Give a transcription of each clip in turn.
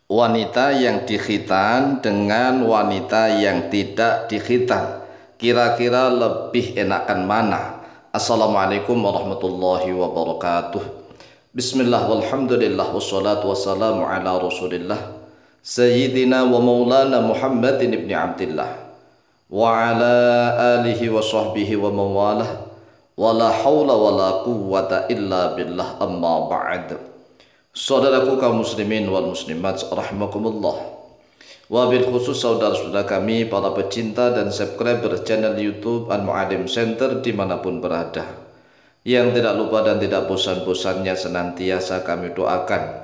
wanita yang dikhitan dengan wanita yang tidak dikhitan, kira-kira lebih enakan mana? Assalamualaikum warahmatullahi wabarakatuh. Bismillah walhamdulillah wassalatu wassalamu ala rasulillah Sayyidina wa maulana Muhammadin ibni Abdillah wa ala alihi wa sahbihi wa mawalah wa la hawla wa la quwwata illa billah, amma ba'd. Saudaraku kaum muslimin wal muslimat rahimakumullah, wabil khusus saudara-saudara kami para pecinta dan subscriber channel YouTube Al-Mu'alim Center dimanapun berada, yang tidak lupa dan tidak bosan-bosannya senantiasa kami doakan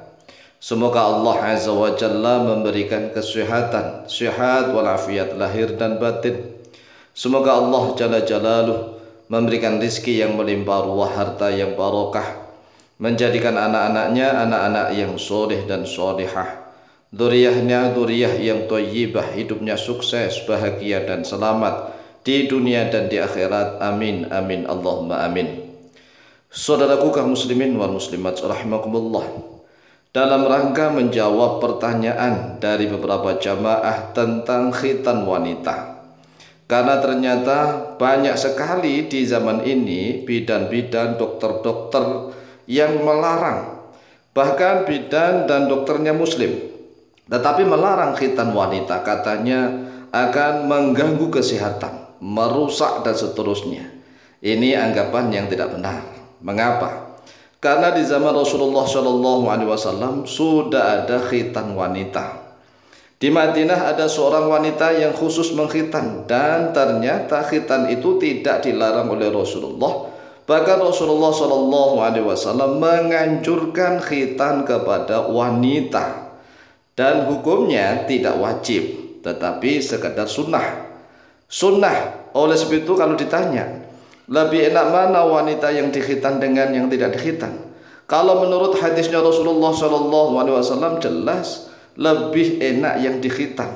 semoga Allah Azza wa Jalla memberikan kesehatan, sehat walafiat lahir dan batin. Semoga Allah Jalla Jalaluh memberikan rizki yang melimpah ruah, harta yang barokah, menjadikan anak-anaknya anak-anak yang soleh dan solehah, dzurriyyahnya dzurriyyah yang thayyibah, hidupnya sukses, bahagia dan selamat di dunia dan di akhirat. Amin amin Allahumma amin. Saudaraku kaum muslimin wal muslimat rahimakumullah, dalam rangka menjawab pertanyaan dari beberapa jamaah tentang khitan wanita, karena ternyata banyak sekali di zaman ini bidan-bidan, dokter-dokter yang melarang, bahkan bidan dan dokternya muslim, tetapi melarang khitan wanita, katanya akan mengganggu kesehatan, merusak dan seterusnya. Ini anggapan yang tidak benar. Mengapa? Karena di zaman Rasulullah SAW sudah ada khitan wanita. Di Madinah ada seorang wanita yang khusus mengkhitan, dan ternyata khitan itu tidak dilarang oleh Rasulullah. Bahkan Rasulullah SAW menganjurkan khitan kepada wanita, dan hukumnya tidak wajib, tetapi sekedar sunnah. Oleh sebab itu kalau ditanya lebih enak mana wanita yang dikhitan dengan yang tidak dikhitan, kalau menurut hadisnya Rasulullah SAW jelas lebih enak yang dikhitan.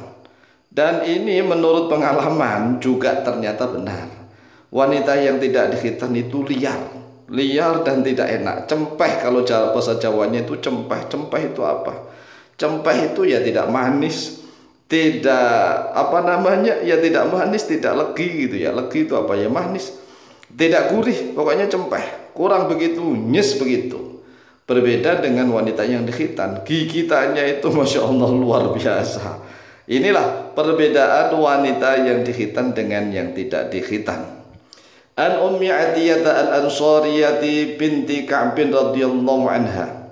Dan ini menurut pengalaman juga ternyata benar. Wanita yang tidak dikhitan itu liar dan tidak enak. Cempeh, kalau bahasa Jawanya itu cempeh. Cempeh itu apa? Cempeh itu ya tidak manis, tidak ya tidak manis, tidak legi gitu ya. Legi itu apa ya, manis, tidak gurih, pokoknya cempeh, kurang begitu, nyes begitu. Berbeda dengan wanita yang dikhitan, gigitannya itu Masya Allah luar biasa. Inilah perbedaan wanita yang dikhitan dengan yang tidak dikhitan. An Ummi Atiyah al-Ansariyati binti Ka'b radhiyallahu anha,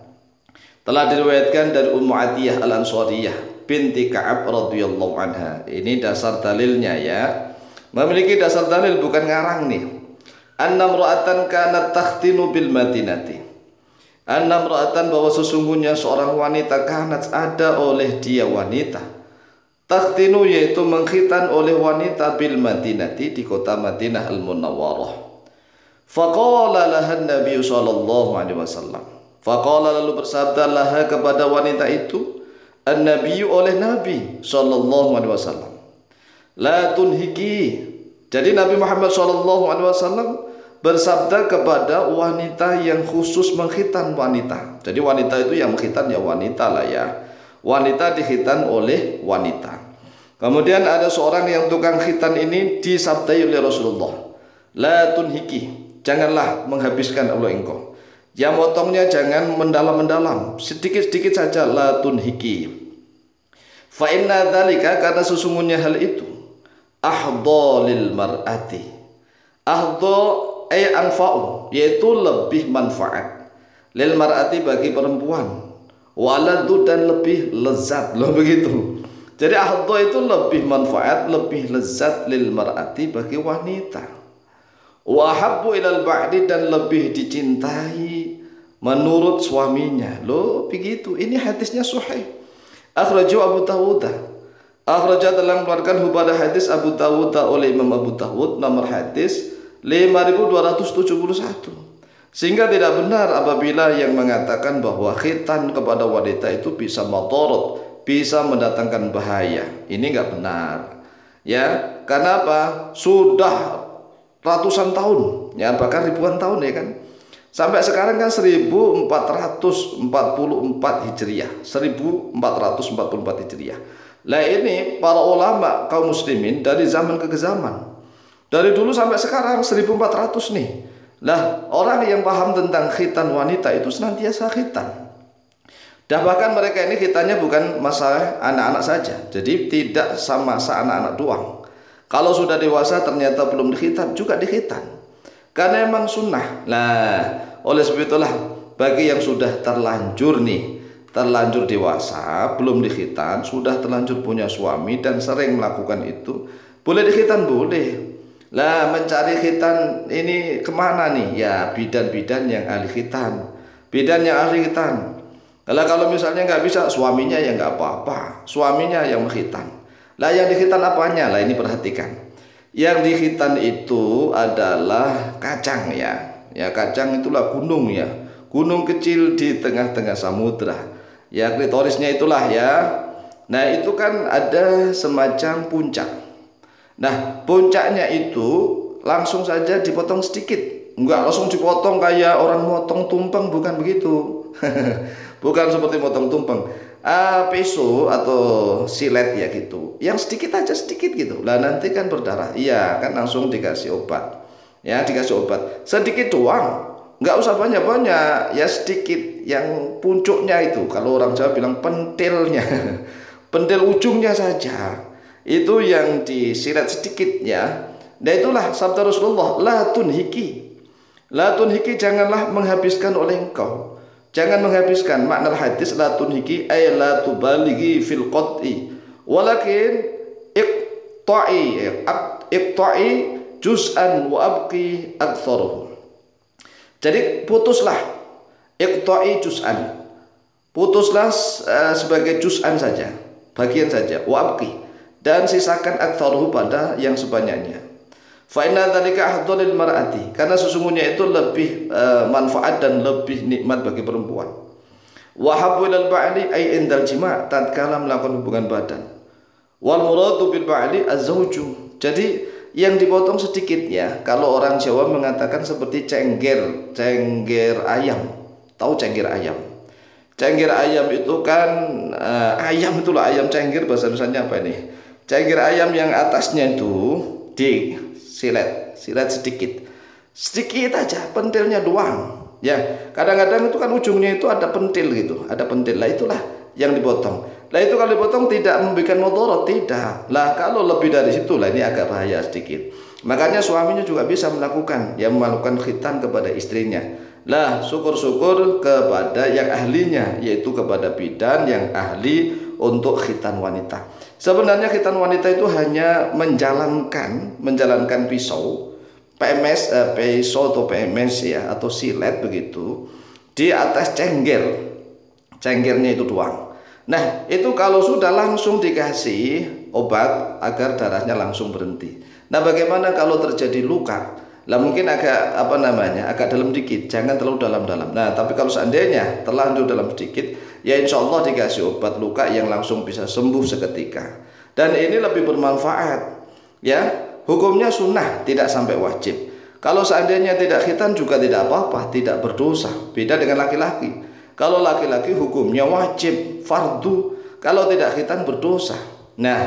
telah diriwayatkan dari Ummu Atiyah al-Ansariyah binti Ka'ab radhiyallahu anha. Ini dasar dalilnya ya, memiliki dasar dalil, bukan ngarang nih. Anna imra'atan kanat takhtinu bil Madinati. Anna imra'atan, bahwa sesungguhnya seorang wanita, kanat ada oleh dia wanita, takhtinu yaitu mengkhitan oleh wanita, bil Madinati di kota Madinah al-Munawwarah. Faqala laha Nabi sallallahu alaihi wasallam. Faqala, lalu bersabda, laha kepada wanita itu, an-Nabi oleh Nabi sallallahu alaihi wasallam, la tunhiki. Jadi Nabi Muhammad sallallahu alaihi wasallam bersabda kepada wanita yang khusus mengkhitan wanita. Jadi wanita itu yang mengkhitan ya wanita lah ya. Wanita dikhitan oleh wanita. Kemudian ada seorang yang tukang khitan ini disabdai oleh Rasulullah, la tunhiki, janganlah menghabiskan oleh engkau. Yang motongnya jangan mendalam-mendalam, sedikit-sedikit saja, la tunhiki. Fa inna dzalika, karena sesungguhnya hal itu, ahdha lil mar'ati. Ahdha ay anfa'u, yaitu lebih manfaat, lil mar'ati bagi perempuan, waladu dan lebih lezat, loh begitu. Jadi ahdha itu lebih manfaat, lebih lezat, lil mar'ati bagi wanita, wa habbu ilal ba'di dan lebih dicintai menurut suaminya, loh begitu. Ini hadisnya sahih, akhrajahu Abu Dawud. Akhraja telah mengeluarkan pada hadis Abu Dawud oleh Imam Abu Dawud nomor hadis 5271. Sehingga tidak benar apabila yang mengatakan bahwa khitan kepada wanita itu bisa madarat, bisa mendatangkan bahaya. Ini enggak benar. Ya, karena apa? Sudah ratusan tahun, ya bahkan ribuan tahun ya kan. Sampai sekarang kan 1444 Hijriah, 1444 Hijriah. Lah ini para ulama kaum muslimin dari zaman ke zaman, dari dulu sampai sekarang 1400 nih. Lah orang yang paham tentang khitan wanita itu senantiasa khitan. Dan bahkan mereka ini khitannya bukan masalah anak-anak saja. Jadi tidak sama anak-anak doang. Kalau sudah dewasa ternyata belum dikhitan juga dikhitan. Karena emang sunnah. Nah, oleh sebab itulah bagi yang sudah terlanjur nih, terlanjur dewasa, belum dikhitan, sudah terlanjur punya suami dan sering melakukan itu, boleh dikhitan boleh. Lah mencari khitan ini kemana nih? Ya bidan-bidan yang ahli khitan, bidan yang ahli khitan. Kalau misalnya nggak bisa, suaminya ya nggak apa-apa, suaminya yang menghitan. Lah yang dikhitan apanya? Lah ini perhatikan. Yang dikhitan itu adalah kacang ya. Ya kacang itulah gunung ya. Gunung kecil di tengah-tengah samudra. Ya klitorisnya itulah ya. Nah itu kan ada semacam puncak. Nah puncaknya itu langsung saja dipotong sedikit. Enggak langsung dipotong kayak orang motong tumpeng, bukan begitu. Bukan seperti motong tumpeng, pisau atau silet ya gitu, yang sedikit aja sedikit gitu. Lah nanti kan berdarah, iya kan langsung dikasih obat, ya dikasih obat sedikit doang, nggak usah banyak-banyak, ya sedikit yang puncuknya itu, kalau orang Jawa bilang pentilnya, pentil ujungnya saja, itu yang disilet sedikit ya. Nah itulah sabda Rasulullah, la tunhiki, janganlah menghabiskan oleh engkau. Jangan menghabiskan, makna hadis la tunhiki ay la tubalighi fil qat'i walakin iqta'i juz'an wa abqi aktsaruhu. Jadi putuslah, iqta'i juz'an, putuslah sebagai juz'an saja, bagian saja, wa abqi, dan sisakan aktsaruhu pada yang sebanyaknya. Fa inna dzalika ahdhalil mar'ati, karena sesungguhnya itu lebih manfaat dan lebih nikmat bagi perempuan. Wa habbu ilal ba'li ay indal jima', tatkala melakukan hubungan badan. Wal muradu bil ba'li az-zawju. Jadi yang dipotong sedikit ya. Kalau orang Jawa mengatakan seperti cengger ayam. Tahu cengger ayam? Cengger ayam itu kan ayam itulah, ayam cengger bahasa Indonesianya apa ini? Cengger ayam yang atasnya itu di silet sedikit aja, pentilnya doang ya. Kadang-kadang itu kan ujungnya itu ada pentil gitu, ada pentil, lah itulah yang dipotong. Lah itu kalau dipotong tidak memberikan mudarat, tidak. Lah kalau lebih dari situ, lah ini agak bahaya sedikit. Makanya suaminya juga bisa melakukan khitan kepada istrinya. Lah syukur-syukur kepada yang ahlinya, yaitu kepada bidan yang ahli untuk khitan wanita. Sebenarnya khitan wanita itu hanya menjalankan pisau pisau atau PMS ya, atau silet begitu di atas cenggernya itu doang. Nah itu kalau sudah langsung dikasih obat agar darahnya langsung berhenti. Nah bagaimana kalau terjadi luka? Lah mungkin agak agak dalam dikit, jangan terlalu dalam-dalam. Nah tapi kalau seandainya terlanjur dalam sedikit, ya insya Allah dikasih obat luka yang langsung bisa sembuh seketika. Dan ini lebih bermanfaat ya. Hukumnya sunnah, tidak sampai wajib. Kalau seandainya tidak khitan juga tidak apa-apa, tidak berdosa. Beda dengan laki-laki. Kalau laki-laki hukumnya wajib, fardu. Kalau tidak khitan berdosa. Nah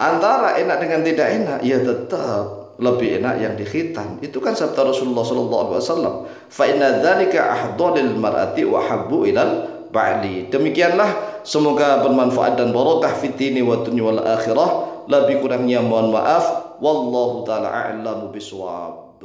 antara enak dengan tidak enak, ya tetap lebih enak yang dikhitan. Itu kan sabda Rasulullah SAW, fa inna dzalika ahdhalil mar'ati wa habbu ilal ba'li. Demikianlah, semoga bermanfaat dan barokah fitini wa dunya wal akhirah. Lebih kurangnya mohon maaf. Wallahu ta'ala a'lamu biswab.